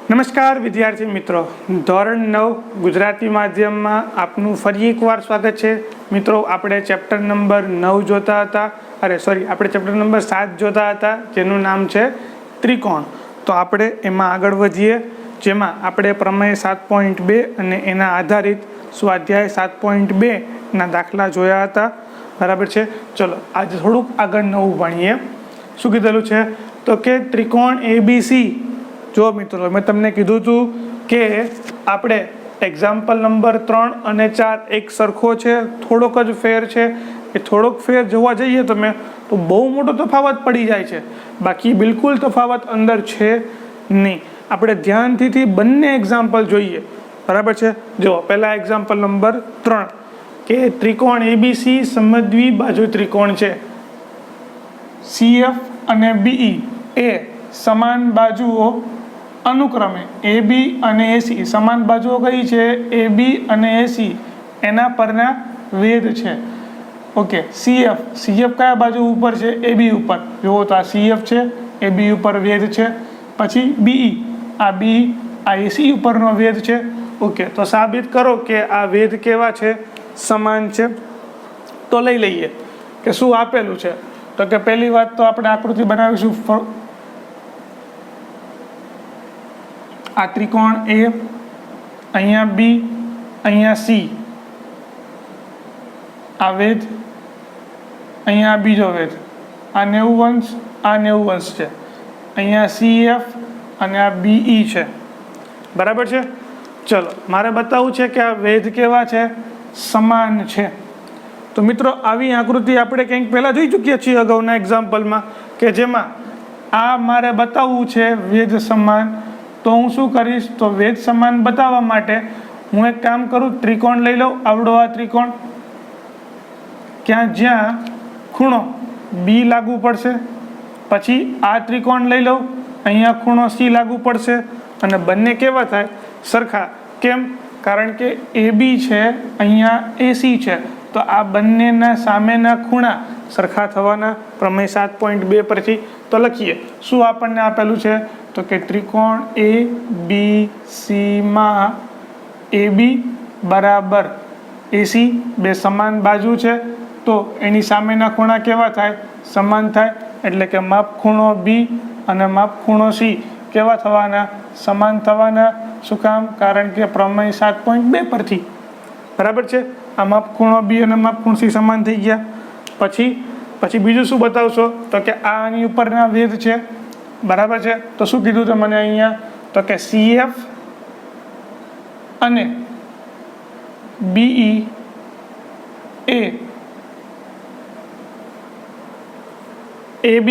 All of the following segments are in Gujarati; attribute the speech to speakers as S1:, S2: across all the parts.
S1: નમસ્કાર વિદ્યાર્થી મિત્રો, ધોરણ 9 ગુજરાતી માધ્યમમાં આપનું ફરી એકવાર સ્વાગત છે. મિત્રો, આપણે ચેપ્ટર નંબર 9 જોતા હતા, આપણે ચેપ્ટર નંબર 7 જોતા હતા, જેનું નામ છે ત્રિકોણ. તો આપણે એમાં આગળ વધીએ, જેમાં આપણે પ્રમેય 7.2 અને એના આધારિત સ્વાધ્યાય 7.2 દાખલા જોયા હતા. બરાબર છે. ચલો આજે થોડુંક આગળ નવું ભણીએ. શું કીધેલું છે? તો કે ત્રિકોણ ABC. જો મિત્રો, મેં તમને કીધું હતું કે આપણે એક્ઝામ્પલ નંબર 3 અને 4 એક સરખો છે, થોડોક જ ફેર છે. એ થોડોક ફેર જોવા જઈએ તો બહુ મોટો તફાવત પડી જાય છે, બાકી બિલકુલ તફાવત અંદર છે નહીં. આપણે ધ્યાનથી બંને એક્ઝામ્પલ જોઈએ. બરાબર છે. જો પહેલા એક્ઝામ્પલ નંબર 3 કે ત્રિકોણ ABC સમદ્વિ બાજુ ત્રિકોણ છે. CF અને BE એ સમાન બાજુઓ અનુક્રમે AB અને AC. સમાન બાજુઓ કઈ છે? AB અને AC. એના પરના વેધ છે. ઓકે. CF કયા બાજુ ઉપર છે? AB ઉપર. જુઓ તો આ CF છે, AB ઉપર વેધ છે. પછી BE, આ BE આ AC ઉપરનો વેધ છે. ઓકે. તો સાબિત કરો કે આ વેધ કેવા છે? સમાન છે. તો લઈ લઈએ કે શું આપેલું છે. તો કે પહેલી વાત તો આપણે આકૃતિ બનાવીશું. આ ત્રિકોણ A, અહીંયા B, અહીંયા C. આ વેધ, અહીંયા બીજો વેધ. આ 90 અંશ, આ 90 અંશ છે. અહીંયા CF અને આ BE છે. બરાબર છે. ચલો, મારે બતાવવું છે કે આ વેધ કેવા છે? સમાન છે. તો મિત્રો, આવી આકૃતિ આપણે કંઈક પહેલાં જોઈ ચૂક્યા છીએ અગાઉના એક્ઝામ્પલમાં, કે જેમાં આ મારે બતાવવું છે વેધ સમાન. તો હું શું કરીશ? તો વેધ સમાન બતાવવા માટે હું એક કામ કરું, ત્રિકોણ લઈ લઉં. આવડો આ ત્રિકોણ, જ્યાં ખૂણો B લાગુ પડશે. પછી આ ત્રિકોણ લઈ લઉં, અહીંયા ખૂણો C લાગુ પડશે. અને બંને કેવા થાય? સરખા. કેમ? કારણ કે AB છે, અહીંયા AC છે. તો આ બંનેના સામેના ખૂણા સરખા થવાના. પ્રમેય 7.2 પરથી તો લખીએ. શું આપણને આપેલું છે? તો કે ત્રિકોણ ABC માં AB બરાબર AC, બે સમાન બાજુ છે. તો એની સામેના ખૂણા કેવા થાય? સમાન થાય. એટલે કે માપ ખૂણો B અને માપ ખૂણો C કેવા થવાના? સમાન થવાના. શું કામ? કારણ કે પ્રમેય 7.2 પરથી. બરાબર છે. આ માપ ખૂણો B અને માપ ખૂણો C સમાન થઈ ગયા. પછી બીજું શું બતાવશો? તો કે આની ઉપરના વેધ છે. બરાબર છે. તો શું કીધું છે મને અહીંયા? તો કે CF અને BE એ AB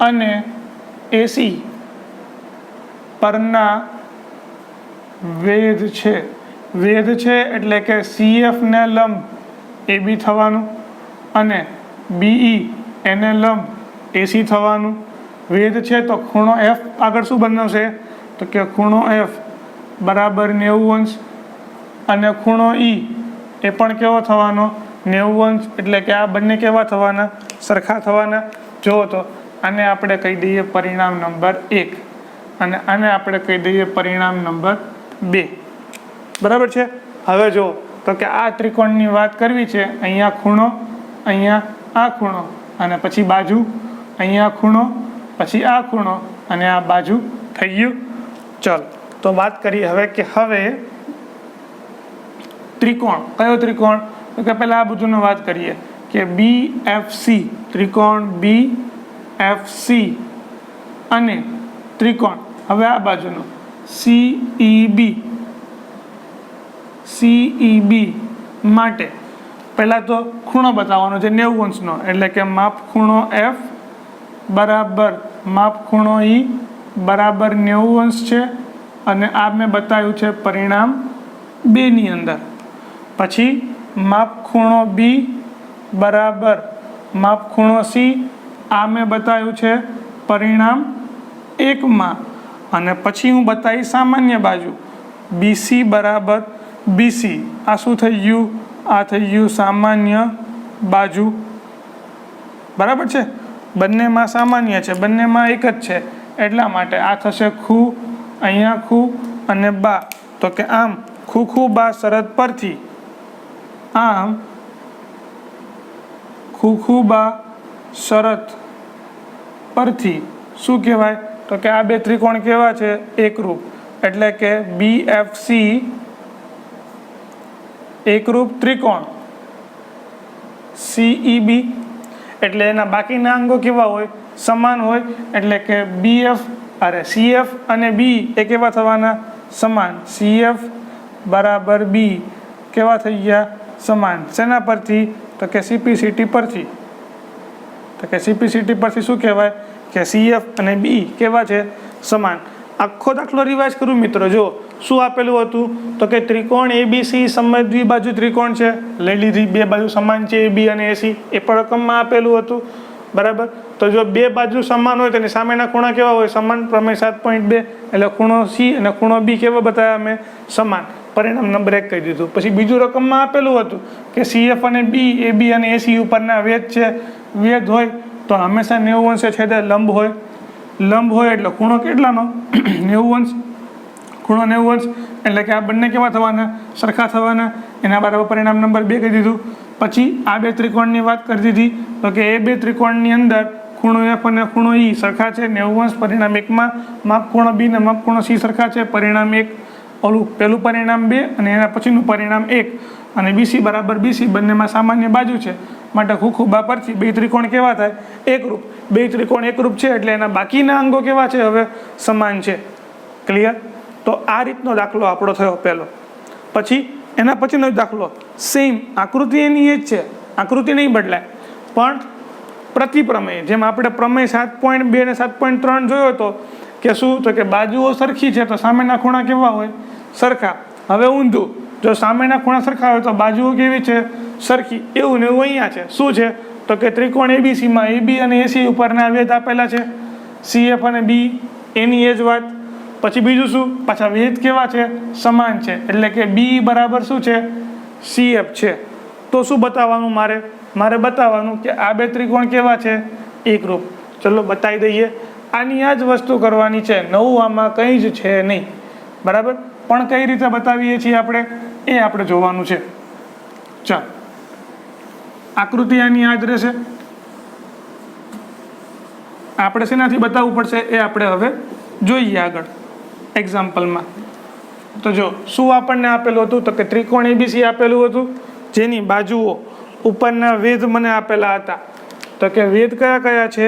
S1: અને AC પરના વેધ છે. વેધ છે એટલે કે CF ને લંબ AB થવાનું અને BE એને લંબ AC થવાનું. વેધ છે તો ખૂણો F આગળ શું બનાવશે? તો કે ખૂણો F બરાબર 90 અંશ અને ખૂણો E એ પણ કેવો થવાનો? 90 અંશ. એટલે કે આ બંને કેવા થવાના? સરખા થવાના. જુઓ તો આને આપણે કહી દઈએ પરિણામ નંબર 1 અને આને આપણે કહી દઈએ પરિણામ નંબર 2. બરાબર છે. હવે જુઓ તો કે આ ત્રિકોણની વાત કરવી છે. અહીંયા ખૂણો, અહીંયા આ ખૂણો અને પછી બાજુ, અહીંયા ખૂણો, પછી આ ખૂણો અને આ બાજુ થઈ ગયું. ચલો, તો વાત કરીએ હવે કે ત્રિકોણ કયો ત્રિકોણ? તો કે પહેલા આ બધુંની વાત કરીએ કે BFC, ત્રિકોણ BFC અને ત્રિકોણ હવે આ બાજુનો CEB માટે પહેલાં તો ખૂણો બતાવવાનો છે 90 અંશનો. એટલે કે માપ ખૂણો F બરાબર માપ ખૂણો E બરાબર 90 અંશ છે. અને આ મેં બતાવ્યું છે પરિણામ 2 ની અંદર. પછી માપ ખૂણો B બરાબર માપ ખૂણો C, આ મેં બતાવ્યું છે પરિણામ 1 માં. અને પછી હું બતાવી સામાન્ય બાજુ BC બરાબર BC. આ શું થઈ ગયું? આ થઈ ગયું સામાન્ય બાજુ. બરાબર છે. બંનેમાં સામાન્ય છે, બંનેમાં એક જ છે. એટલા માટે આ થશે ખૂ, અહીંયા ખૂ અને બા. તો કે આમ ખૂ ખૂ બા શરત પરથી, આમ ખૂ ખૂ બા શરત પરથી શું કહેવાય? તો કે આ બે ત્રિકોણ કેવા છે? એકરૂપ. એટલે કે BFC એકરૂપ ત્રિકોણ. CEB એટલે એના બાકીના અંગો કેવા હોય? સમાન હોય. એટલે કે CF અને B એ કેવા થવાના? સમાન. CF બરાબર B કેવા થઈ ગયા? સમાન. શેના પરથી? તો કે CPCT પરથી. તો કે CPCT પરથી શું કહેવાય? કે CF અને B કેવા છે? સમાન. આખો દાખલો રિવાઇઝ કરું મિત્રો. જો શું આપેલું હતું? તો કે ત્રિકોણ ABC સમબાજુ દ્વિબાજુ ત્રિકોણ છે, લઈ લીધી. બે બાજુ સમાન છે, AB અને AC. એ પણ રકમમાં આપેલું હતું. બરાબર. તો જો બે બાજુ સમાન હોય તેની સામેના ખૂણા કેવા હોય? સમાન. પ્રમેય 7.2 એટલે ખૂણો C અને ખૂણો B કેવા બતાવ્યા અમે? સમાન. પરિણામ નંબર 1 કહી દીધું. પછી બીજું રકમમાં આપેલું હતું કે CF અને B, AB અને AC ઉપરના વેધ છે. વેધ હોય તો હંમેશા 90 અંશે છેદે લંબ હોય. લંબ હોય એટલે ખૂણો કેટલાનો? 90 અંશ. ખૂણો 90 અંશ એટલે કે આ બંને કેવા થવાના? સરખા થવાના. એના બરાબર પરિણામ નંબર 2 કહી દીધું. પછી આ બે ત્રિકોણની વાત કરી દીધી. તો કે એ બે ત્રિકોણની અંદર ખૂણો F અને ખૂણો E સરખા છે, 90 અંશ. પરિણામ 1માં માપ ખૂણો B ને માપ ખૂણો C સરખા છે. પરિણામ 1. ઓલું પહેલું પરિણામ 2 અને એના પછીનું પરિણામ 1. અને BC બરાબર BC બંનેમાં સામાન્ય બાજુ છે. માટે ખૂ ખૂ બા પરથી બે ત્રિકોણ કેવા થાય? એકરૂપ. બે ત્રિકોણ એકરૂપ છે એટલે એના બાકીના અંગો કેવા છે? હવે સમાન છે. ક્લિયર? તો આ રીતનો દાખલો આપણો થયો પહેલો. પછી એના પછીનો દાખલો સેમ આકૃતિ એની એ જ છે, આકૃતિ નહીં બદલાય, પણ પ્રતિપ્રમેય. જેમ આપણે પ્રમેય 7.2 અને 7.3 જોયો હતો કે શું? તો કે બાજુઓ સરખી છે તો સામેના ખૂણા કેવા હોય? સરખા. હવે ઊંધું, જો સામેના ખૂણા સરખા હોય તો બાજુઓ કેવી છે? સરખી. એવું ને એવું અહીંયા છે. શું છે? તો કે ત્રિકોણ ABCમાં AB અને AC ઉપરના વેધ આપેલા છે, CF અને B એની એ જ વાત. પછી બીજું શું? પાછા વેધ કેવા છે? સમાન છે. એટલે કે B બરાબર શું છે? CF છે. તો શું બતાવવાનું મારે બતાવવાનું કે આ બે ત્રિકોણ કેવા છે? એકરૂપ. ચલો બતાવી દઈએ. આની આ જ વસ્તુ કરવાની છે, નવું આમાં કંઈ જ છે નહીં. બરાબર. પણ કઈ રીતે બતાવીએ છીએ આપણે એ આપણે જોવાનું છે. ચાલો આકૃતિ આની આ જ રહેશે. આપણે શેનાથી બતાવવું પડશે એ આપણે હવે જોઈએ આગળ એક્ઝામ્પલમાં. તો જો શું આપણને આપેલું હતું? તો કે ત્રિકોણ ABC આપેલું હતું જેની બાજુઓ ઉપરના વેધ મને આપેલા હતા. તો કે વેધ કયા કયા છે?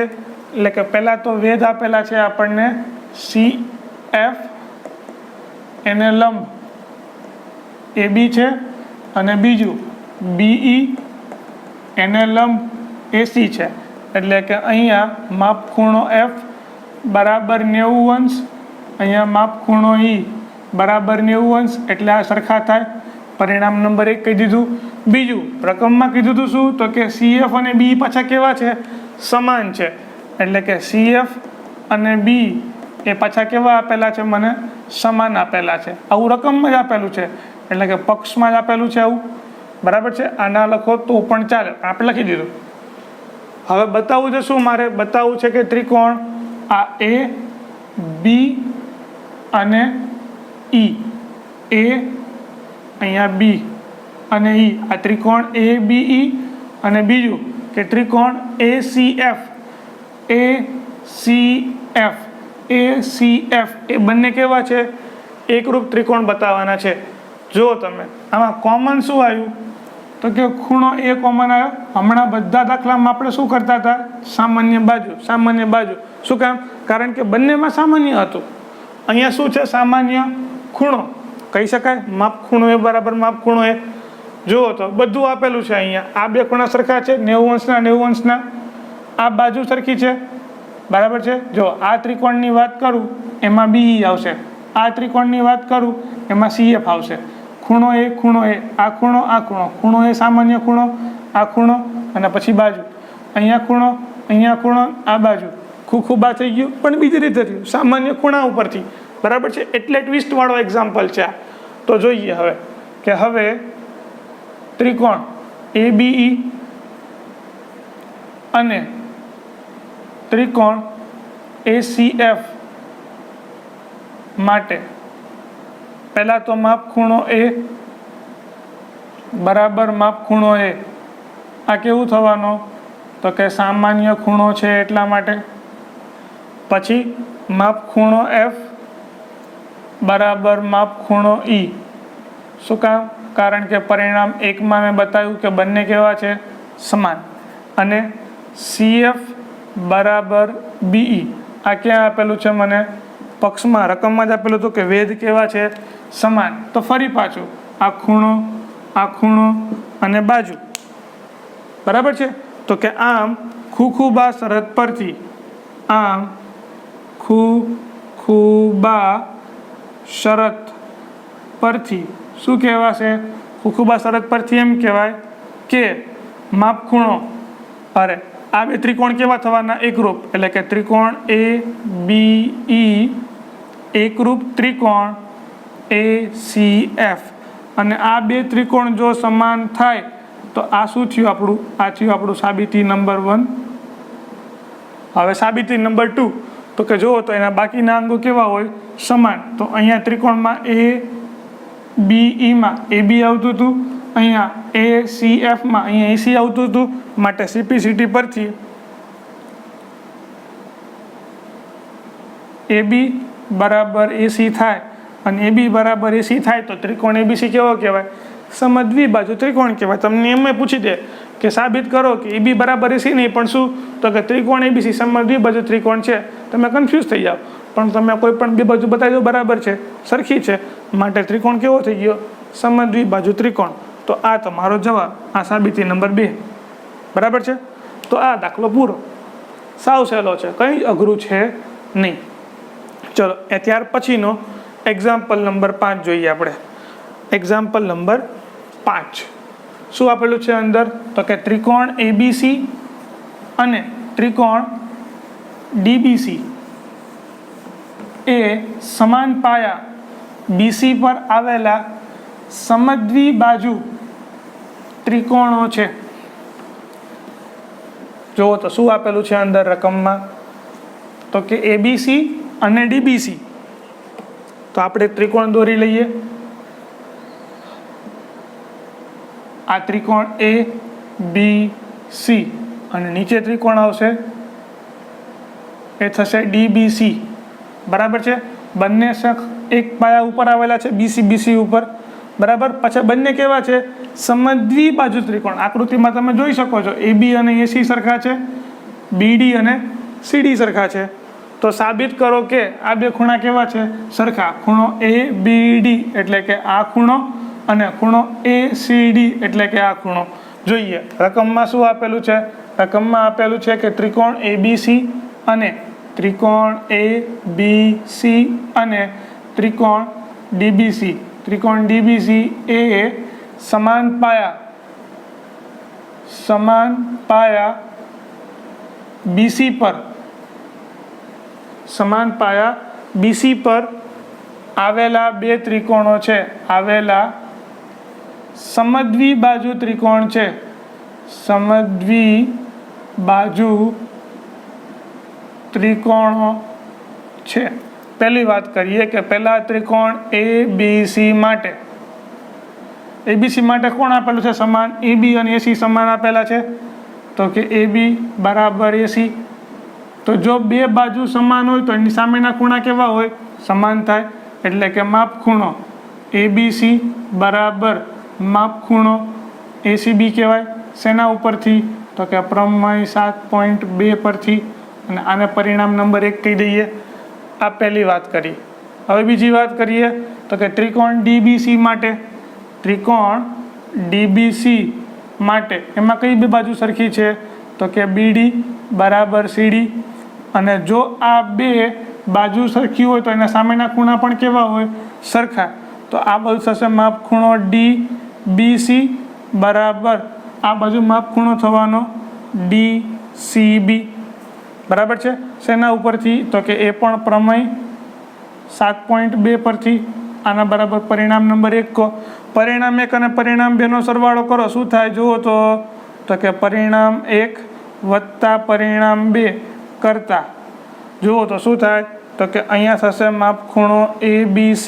S1: એટલે કે પહેલા તો વેધ આપેલા છે આપણને CF એને લંબ AB છે અને બીજું BE એને લંબ AC છે. એટલે કે અહીંયા માપ ખૂણો F બરાબર 90 અંશ, અહીંયા માપ ખૂણો E બરાબર 90 અંશ. એટલે આ સરખા થાય. પરિણામ નંબર 1 કહી દીધું. બીજું રકમમાં કીધું હતું શું? તો કે CF અને B પાછા કેવા છે? સમાન છે. એટલે કે CF અને B એ પાછા કેવા આપેલા છે? મને સમાન આપેલા છે. આવું રકમમાં જ આપેલું છે, એટલે કે પક્ષમાં જ આપેલું છે આવું. બરાબર છે. આના લખો તો પણ ચાલે, આપણે લખી દીધું. હવે બતાવવું છે શું? મારે બતાવવું છે કે ત્રિકોણ આ A B અને E, A અહીંયા B અને E, આ ત્રિકોણ ABE. અને બીજું કે ત્રિકોણ ACF એ બંને કેવા છે? એકરૂપ ત્રિકોણ બતાવવાના છે. જો તમે આમાં કોમન શું આવ્યું? તો કે ખૂણો A કોમન આવ્યો. હમણાં બધા દાખલામાં આપણે શું કરતા હતા? સામાન્ય બાજુ, સામાન્ય બાજુ. શું કામ? કારણ કે બંનેમાં સામાન્ય હતું. અહીંયા શું છે? સામાન્ય ખૂણો કહી શકાય. માપ ખૂણો A બરાબર માપ ખૂણો A. જુઓ તો બધું આપેલું છે. અહીંયા આ બે ખૂણા સરખા છે, 90 અંશના 90 અંશના. આ બાજુ સરખી છે. બરાબર છે. જો આ ત્રિકોણની વાત કરું એમાં BE આવશે, આ ત્રિકોણની વાત કરું એમાં CF આવશે. ખૂણો A ખૂણો A, આ ખૂણો આ ખૂણો, ખૂણો A સામાન્ય ખૂણો, આ ખૂણો અને પછી બાજુ. અહીંયા ખૂણો આ બાજુ. ખૂ બા થઈ ગયું, પણ બીજી રીતે થયું, સામાન્ય ખૂણા ઉપરથી. બરાબર છે. એટલે ટ્વિસ્ટ વાળો એક્ઝામ્પલ છે આ. તો જોઈએ હવે કે હવે ત્રિકોણ ABE અને ત્રિકોણ ACF માટે પહેલા તો માપ ખૂણો એ બરાબર માપ ખૂણો એ, આ કેવું થવાનો તો કે સામાન્ય ખૂણો છે એટલા માટે. પછી માપ ખૂણો એફ બરાબર માપ ખૂણો ઈ. શું કામ? કારણ કે પરિણામ એકમાં મેં બતાવ્યું કે બંને કેવા છે? સમાન. અને CF બરાબર BE, આ ક્યાં આપેલું છે મને? પક્ષમાં, રકમમાં જ આપેલું હતું કે વેધ કેવા છે? સમાન. તો ફરી પાછું આ ખૂણો અને બાજુ, બરાબર છે. તો કે આમ ખૂબા શરત પરથી, આમ ખૂબા શરત પરથી શું કહેવાશે? ખૂબા શરત પરથી એમ કહેવાય કે માપ ખૂણો, અરે આ બે ત્રિકોણ કેવા થવાના? એકરૂપ. એટલે કે ત્રિકોણ ABE એકરૂપ ત્રિકોણ ACF. અને આ બે ત્રિકોણ જો સમાન થાય તો આ શું થયું આપણું? આ થયું આપણું સાબિતી નંબર 1. હવે સાબિતી નંબર 2 તો કે જુઓ તો એના બાકીના અંગો કેવા હોય? સમાન. તો અહીંયા ત્રિકોણમાં ABE માં AB આવતું હતું, અહીંયા ACF માં અહીંયા AC આવતું હતું. માટે CPCT પરથી AB બરાબર AC થાય અને AB બરાબર AC થાય તો ત્રિકોણ ABC કેવો કહેવાય? સમદ્વિબાજુ ત્રિકોણ કહેવાય. તમને એમ પૂછી દે કે સાબિત કરો કે AB બરાબર AC નહીં, પણ શું? તો કે ત્રિકોણ ABC સમદ્વિબાજુ ત્રિકોણ છે. તમે કન્ફ્યુઝ થઈ જાઓ, પણ તમે કોઈ પણ બે બાજુ બતાવી દો બરાબર છે, સરખી છે, માટે ત્રિકોણ કેવો થઈ ગયો? સમદ્વિબાજુ ત્રિકોણ. તો આ તમારો જવાબ, આ સાબિતી નંબર 2. બરાબર છે. તો આ દાખલો પૂરો. સાવ સહેલો છે, કંઈ અઘરું છે નહીં. ચલો ત્યાર પછીનો એક્ઝામ્પલ નંબર 5 જોઈએ આપણે. એક્ઝામ્પલ નંબર 5 શું આપેલું છે અંદર? તો કે ત્રિકોણ ABC અને ત્રિકોણ DBC એ સમાન પાયા BC પર આવેલા સમદ્વિબાજુ ત્રિકોણો છે. જુઓ તો શું આપેલું છે અંદર રકમમાં? તો કે ABC અને DBC. તો આપણે ત્રિકોણ દોરી લઈએ. આ ત્રિકોણ ABC અને નીચે ત્રિકોણ આવશે એ થશે DBC. બરાબર છે. બંને એક પાયા ઉપર આવેલા છે, BC ઉપર. બરાબર. પછી બંને કેવા છે? સમદ્વિબાજુ ત્રિકોણ. આકૃતિમાં તમે જોઈ શકો છો AB અને AC સરખા છે, BD અને CD સરખા છે. તો સાબિત કરો કે આ બે ખૂણા કેવા છે? સરખા. ખૂણો ABD એટલે કે આ ખૂણો અને ખૂણો ACD એટલે કે આ ખૂણો. જોઈએ રકમમાં શું આપેલું છે? રકમમાં આપેલું છે કે ત્રિકોણ ABC અને ત્રિકોણ ABC અને ત્રિકોણ DBC. ત્રિકોણ DBC એ સમાન પાયા BC પર આવેલા બે ત્રિકોણો છે, આવેલા સમદ્વિબાજુ ત્રિકોણ છે. સમદ્વિબાજુ ત્રિકોણો છે. પહેલી વાત કરીએ કે પહેલા ત્રિકોણ ABC માટે કોણ આપેલું છે? સમાન. AB અને AC સમાન આપેલા છે. તો કે AB બરાબર AC. તો જો બે બાજુ સમાન હોય તો એની સામેના ખૂણા કેવા હોય? સમાન થાય. એટલે કે માપ ખૂણો ABC બરાબર માપ ખૂણો ACB કહેવાય. શેના ઉપરથી? તો કે પ્રમેય 7.2 પરથી. અને આને પરિણામ નંબર 1 કહી દઈએ. આ પહેલી વાત કરી. હવે બીજી વાત કરીએ તો કે ત્રિકોણ DBC માટે. ત્રિકોણ DBC માટે એમાં કઈ બે બાજુ સરખી છે? તો કે BD બરાબર CD. અને જો આ બે બાજુ સરખી હોય તો એના સામેના ખૂણા પણ કેવા હોય? સરખા. તો આ બાજુ થશે માપ ખૂણો DBC બરાબર આ બાજુ માપ ખૂણો થવાનો DCB. બરાબર છે. શેના ઉપરથી? તો કે એ પણ પ્રમેય 7.2 પરથી. આના બરાબર પરિણામ નંબર 1 કહો. પરિણામ 1 અને પરિણામ 2 નો સરવાળો કરો. શું થાય જુઓ તો કે પરિણામ 1 વત્તા પરિણામ 2 કરતા જુઓ તો શું થાય? તો કે અહીંયા થશે માપખૂણો ABC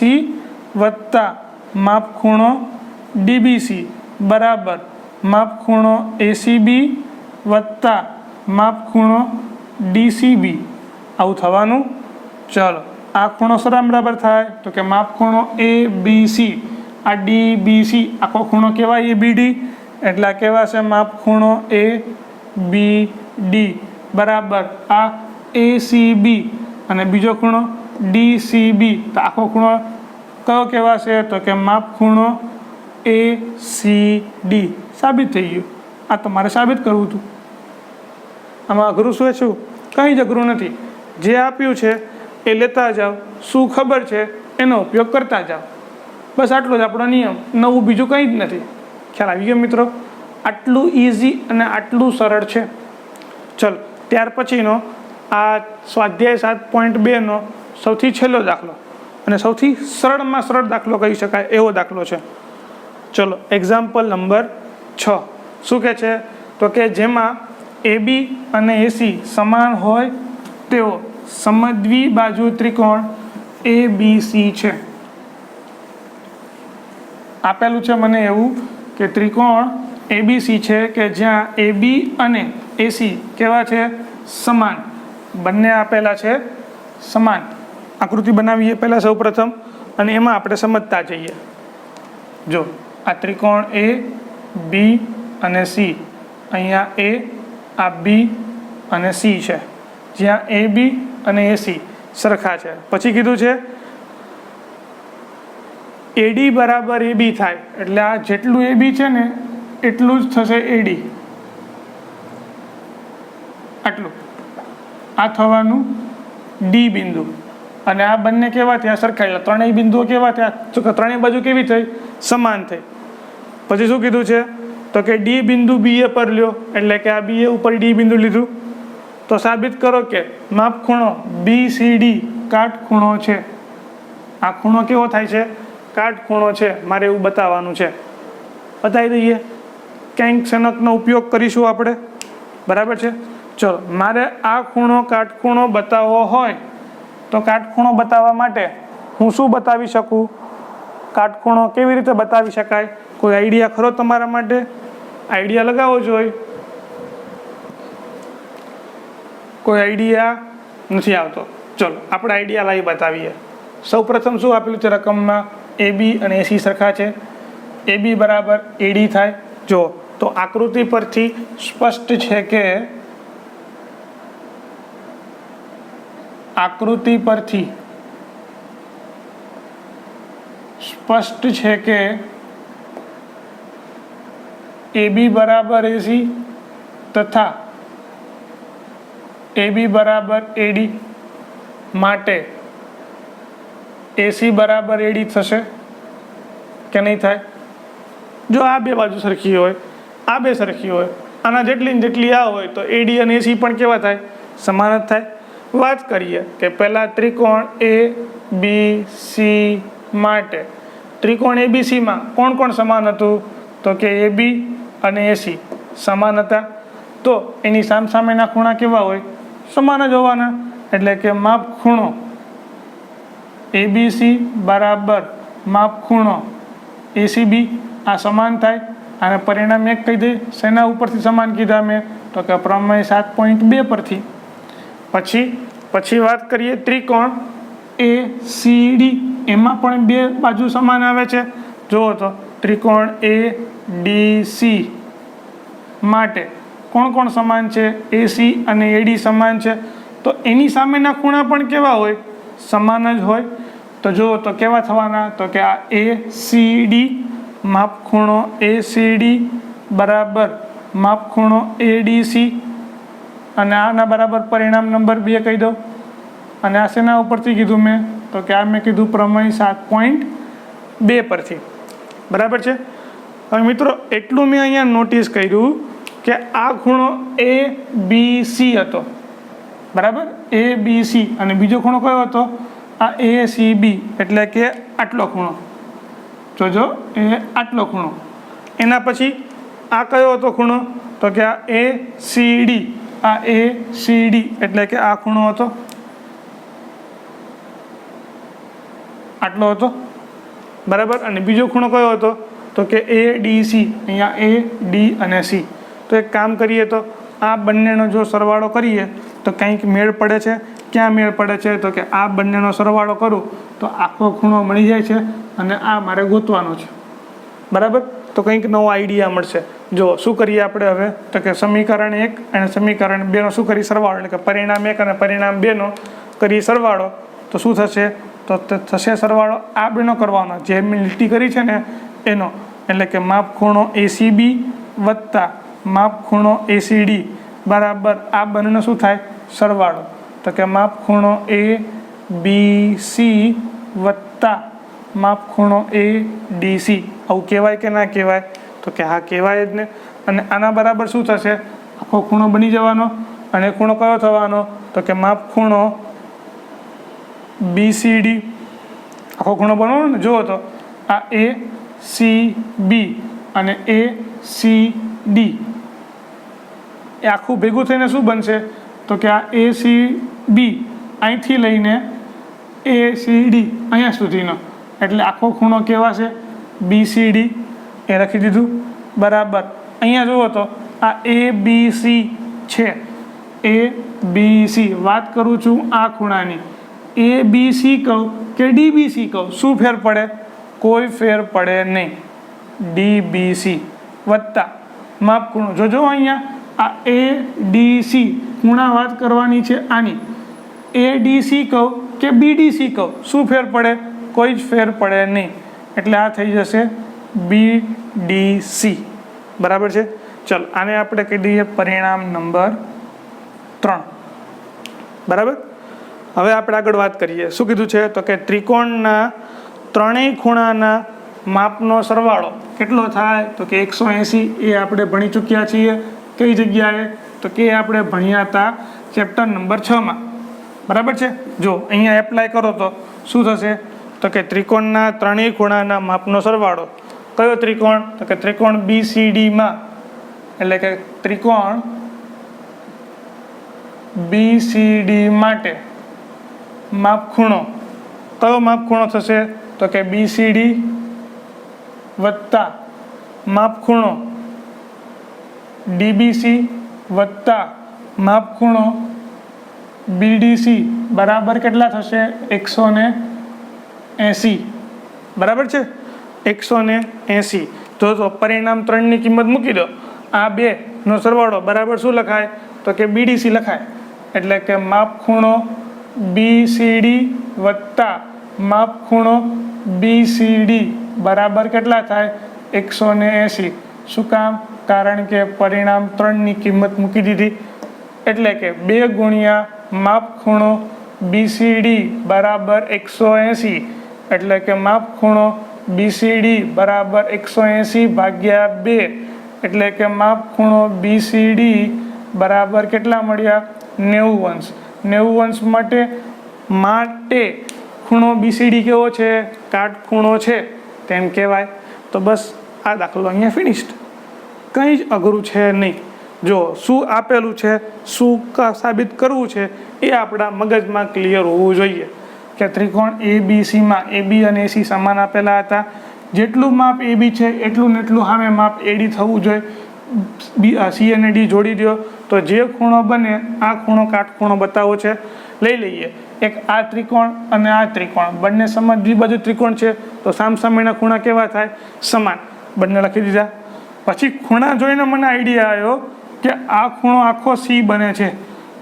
S1: વત્તા માપખૂણો DBC બરાબર માપખૂણો ACB વત્તા માપખૂણો DCB આવું થવાનું. ચાલો આ ખૂણો સરામ બરાબર થાય તો કે માપખૂણો ABC આ DBC આખો ખૂણો કહેવાય ABD એટલે કેવા છે માપખૂણો ABD બરાબર આ ACB અને બીજો ખૂણો DCB તો આખો ખૂણો કયો કહેવાશે તો કે માપખૂણો ACD. સાબિત થઈ ગયું. આ તમારે સાબિત કરવું હતું. આમાં અઘરું શું છું? કંઈ જ અઘરું નથી. જે આપ્યું છે એ લેતા જાઓ, શું ખબર છે એનો ઉપયોગ કરતા જાઓ, બસ આટલો જ આપણો નિયમ. નવું બીજું કંઈ જ નથી. ખ્યાલ આવી ગયો મિત્રો? આટલું ઇઝી અને આટલું સરળ છે. ચલો ત્યાર પછીનો આ સ્વાધ્યાય 7.2નો સૌથી છેલ્લો દાખલો અને સૌથી સરળમાં સરળ દાખલો કહી શકાય એવો દાખલો છે. ચલો એક્ઝામ્પલ નંબર 6. શું કહે છે તો કે જેમાં AB અને AC સમાન હોય તેવો સમદ્વિબાજુ ત્રિકોણ ABC છે. આપેલું છે મને એવું કે ત્રિકોણ ABC છે કે જ્યાં AB અને AC કેવા છે? સમાન. બંને આપેલા છે સમાન. આકૃતિ બનાવીએ પહેલાં સૌ પ્રથમ અને એમાં આપણે સમજતા જઈએ. જો આ ત્રિકોણ A B અને C, અહીંયા A આ B અને C છે, જ્યાં AB અને AC સરખા છે. પછી કીધું છે AD બરાબર AB થાય એટલે આ જેટલું AB છે ને એટલું જ થશે AD. આટલું આ થવાનું D બિંદુ અને આ બંને કેવા થયા? સરખા. ત્રણેય બિંદુઓ કેવા થયા? તો કે ત્રણેય બાજુ કેવી થઈ? સમાન થઈ. પછી શું કીધું છે તો કે D બિંદુ BA પર લ્યો એટલે કે આ BA ઉપર D બિંદુ લીધું તો સાબિત કરો કે માપખૂણો BCD કાટખૂણો છે. આ ખૂણો કેવો થાય છે? કાટખૂણો છે. મારે એવું બતાવવાનું છે. બતાવી દઈએ. ક્યાંક સનકનો ઉપયોગ કરીશું આપણે. બરાબર છે. ચલો મારે આ ખૂણો કાટખૂણો બતાવવો હોય તો કાટખૂણો બતાવવા માટે હું શું બતાવી શકું? કાટખૂણો કેવી રીતે બતાવી શકાય? કોઈ આઈડિયા ખરો તમારા માટે? આઈડિયા લગાવવો જોઈએ. કોઈ આઈડિયા નથી આવતો. ચલો આપણે આઈડિયા લાવી બતાવીએ. સૌ પ્રથમ શું આપેલું છે રકમમાં? AB અને AC સરખા છે. AB બરાબર AD થાય. જો તો આકૃતિ પરથી સ્પષ્ટ છે કે AB બરાબર AC તથા AB બરાબર AD માટે AC બરાબર AD થશે કે નહીં થાય? જો આ બે બાજુ સરખી હોય, આ બે સરખી હોય, આના જેટલી ને જેટલી આ હોય તો AD અને AC પણ કેવા થાય? સમાન જ થાય. વાત કરીએ કે પહેલાં ત્રિકોણ ABC માટે ત્રિકોણ ABCમાં કોણ કોણ સમાન હતું? તો કે AB અને AC સમાન હતા. તો એની સામસામેના ખૂણા કેવા હોય? સમાન જ હોવાના. એટલે કે માપખૂણો ABC બરાબર માપખૂણો ACB આ સમાન થાય. અને પરિણામ એક કહી દે. શેના ઉપરથી સમાન કીધા મેં? તો કે પ્રમેય 7.2 પરથી. પછી વાત કરીએ ત્રિકોણ ACD, એમાં પણ બે બાજુ સમાન આવે છે. જુઓ તો ત્રિકોણ ADC માટે કોણ કોણ સમાન છે? AC અને AD સમાન છે. તો એની સામેના ખૂણા પણ કેવા હોય? સમાન જ હોય. તો જુઓ તો કેવા થવાના? તો કે આ ACD માપખૂણો ACD બરાબર માપખૂણો ADC અને આના બરાબર પરિણામ નંબર 2 કહી દો. અને આ શેના ઉપરથી કીધું મેં? તો કે આ મેં કીધું પ્રમેય 7.2 પરથી. બરાબર છે. હવે મિત્રો એટલું મેં અહીંયા નોટિસ કર્યું કે આ ખૂણો ABC હતો. બરાબર? ABC અને બીજો ખૂણો કયો હતો? આ ACB એટલે કે આટલો ખૂણો. જોજો એ આટલો ખૂણો. એના પછી આ કયો હતો ખૂણો? તો કે આ ACD. આ ACD એટલે કે આ ખૂણો હતો. આટલો હતો, બરાબર. અને બીજો ખૂણો કયો હતો તો કે ADC, અહીંયા AD અને C. તો એક કામ કરીએ તો આ બંનેનો જો સરવાળો કરીએ તો કંઈક મેળ પડે છે. ક્યાં મેળ પડે છે તો કે આ બંનેનો સરવાળો કરું તો આખો ખૂણો મળી જાય છે અને આ મારે ગોતવાનો છે, બરાબર. તો કંઈક નવો આઈડિયા મળશે. જો શું કરીએ આપણે હવે તો કે સમીકરણ 1 અને સમીકરણ 2નો શું કરી સરવાળો, એટલે કે પરિણામ 1 અને પરિણામ 2નો કરી સરવાળો. તો શું થશે તો થશે સરવાળો આ બેનો કરવાનો, જે મેં લીટી કરી છે ને એનો, એટલે કે માપ ખૂણો ACB વત્તા માપ ખૂણો ACD બરાબર આ બંનેનો શું થાય સરવાળો. તો કે માપ ખૂણો ABC વત્તા માપ ખૂણો ADC. આવું કહેવાય કે ના કહેવાય તો કે હા કહેવાય જ ને. અને આના બરાબર શું થશે, આખો ખૂણો બની જવાનો. અને ખૂણો કયો થવાનો તો કે માપ ખૂણો BCD. આખો ખૂણો બનવાનો ને, જુઓ તો આ ACB અને ACD એ આખું ભેગું થઈને શું બનશે તો કે આ ACB અહીંથી લઈને ACD અહીંયા સુધીનો, એટલે આખો ખૂણો કહેવાશે BCD. એ લખી દીધું, બરાબર. અહીંયા જુઓ તો આ ABC છે, ABC વાત કરું છું આ ખૂણાની. ABC કહું કે DBC કહું, શું ફેર પડે, કોઈ ફેર પડે નહીં. DBC વત્તા માપ ખૂણો, જોજો અહીંયા આ ADC ખૂણા વાત કરવાની છે આની. ADC કહું કે BDC કહું, શું ફેર પડે, કોઈ જ ફેર પડે નહીં. એટલે આ થઈ જશે BDC, બરાબર છે. ચલો આને આપણે કહી દઈએ પરિણામ નંબર 3, બરાબર. હવે આપણે આગળ વાત કરીએ. શું કીધું છે તો કે ત્રિકોણના ત્રણેય ખૂણાના માપનો સરવાળો કેટલો થાય તો કે 180. એ આપણે ભણી ચૂક્યા છીએ. કઈ જગ્યાએ તો કે આપણે ભણ્યા હતા ચેપ્ટર નંબર 6માં, બરાબર છે. જો અહીંયા એપ્લાય કરો તો શું થશે તો કે ત્રિકોણના ત્રણેય ખૂણાના માપનો સરવાળો. કયો ત્રિકોણ તો કે ત્રિકોણ BCDમાં, એટલે કે ત્રિકોણ BCD માટે માપ ખૂણો કયો માપ ખૂણો થશે તો કે BCD વત્તા માપ ખૂણો DBC વત્તા માપ ખૂણો BDC બરાબર કેટલા થશે 180, બરાબર છે 180. તો પરિણામ 3ની કિંમત મૂકી દો. આ બેનો સરવાળો બરાબર શું લખાય તો કે BDC લખાય. એટલે કે માપ ખૂણો BCD વત્તા માપ ખૂણો BCD બરાબર કેટલા થાય 180. શું કામ, કારણ કે પરિણામ 3ની કિંમત મૂકી દીધી. એટલે કે 2 ગુણ્યા માપ ખૂણો BCD બરાબર 180. એટલે કે માપ ખૂણો BCD બરાબર 180 ભાગ્યા 2. એટલે કે માપ ખૂણો BCD બરાબર કેટલા મળ્યા 90 અંશ. 90 અંશ માટે ખૂણો BCD કેવો છે, કાટખૂણો છે તેમ કહેવાય. તો બસ આ દાખલો અહીંયા ફિનિશ્ડ. કંઈ જ અઘરું છે નહીં. જો શું આપેલું છે, શું સાબિત કરવું છે એ આપણા મગજમાં ક્લિયર હોવું જોઈએ. કે ત્રિકોણ ABCમાં AB અને AC સમાન આપેલા હતા. જેટલું માપ AB છે એટલું ને એટલું સામે માપ AD થવું જોઈએ. C અને D જોડી દો તો જે ખૂણો બને આ ખૂણો કાટખૂણો બતાવો છે. લઈ લઈએ એક આ ત્રિકોણ અને આ ત્રિકોણ, બંને સમાન દ્વિબાજુ ત્રિકોણ છે તો સામસામેના ખૂણા કેવા થાય સમાન. બંને લખી દીધા. પછી ખૂણા જોઈને મને આઈડિયા આવ્યો કે આ ખૂણો આખો C બને છે.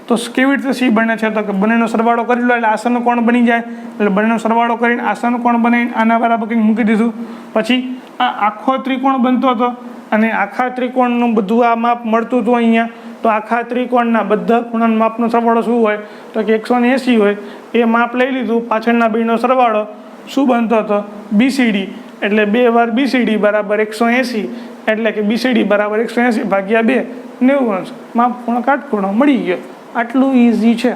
S1: તો કેવી રીતે C બને છે તો કે બંનેનો સરવાળો કરી લો એટલે આસનનો કોણ બની જાય. એટલે બંનેનો સરવાળો કરીને આસનનો કોણ બનાવીને આના બરાબર કંઈક મૂકી દીધું. પછી આ આખો ત્રિકોણ બનતો હતો અને આખા ત્રિકોણનું બધું આ માપ મળતું હતું અહીંયા. તો આખા ત્રિકોણના બધા ખૂણાના માપનો સરવાળો શું હોય તો કે 180 હોય. એ માપ લઈ લીધું. પાછળના બેનો સરવાળો શું બનતો હતો BCD. એટલે 2 વાર BCD બરાબર 180. એટલે કે BCD બરાબર 180 ભાગ્યા 2 90 અંશ. માપ ખૂણો કાટખૂણો મળી ગયો. આટલું ઇઝી છે,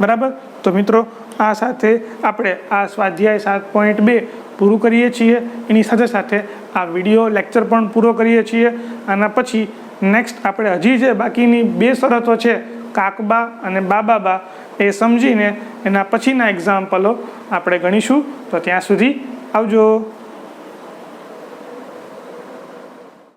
S1: બરાબર. તો મિત્રો આ સાથે આપણે આ સ્વાધ્યાય 7.2 પૂરું કરીએ છીએ. એની સાથે સાથે આ વિડીયો લેક્ચર પણ પૂરો કરીએ છીએ. આના પછી નેક્સ્ટ આપણે હજી જે બાકીની 2 શરતો છે કાકબા અને બાબાબા એ સમજીને એના પછીના એક્ઝામ્પલો આપણે ગણીશું. તો ત્યાં સુધી આવજો.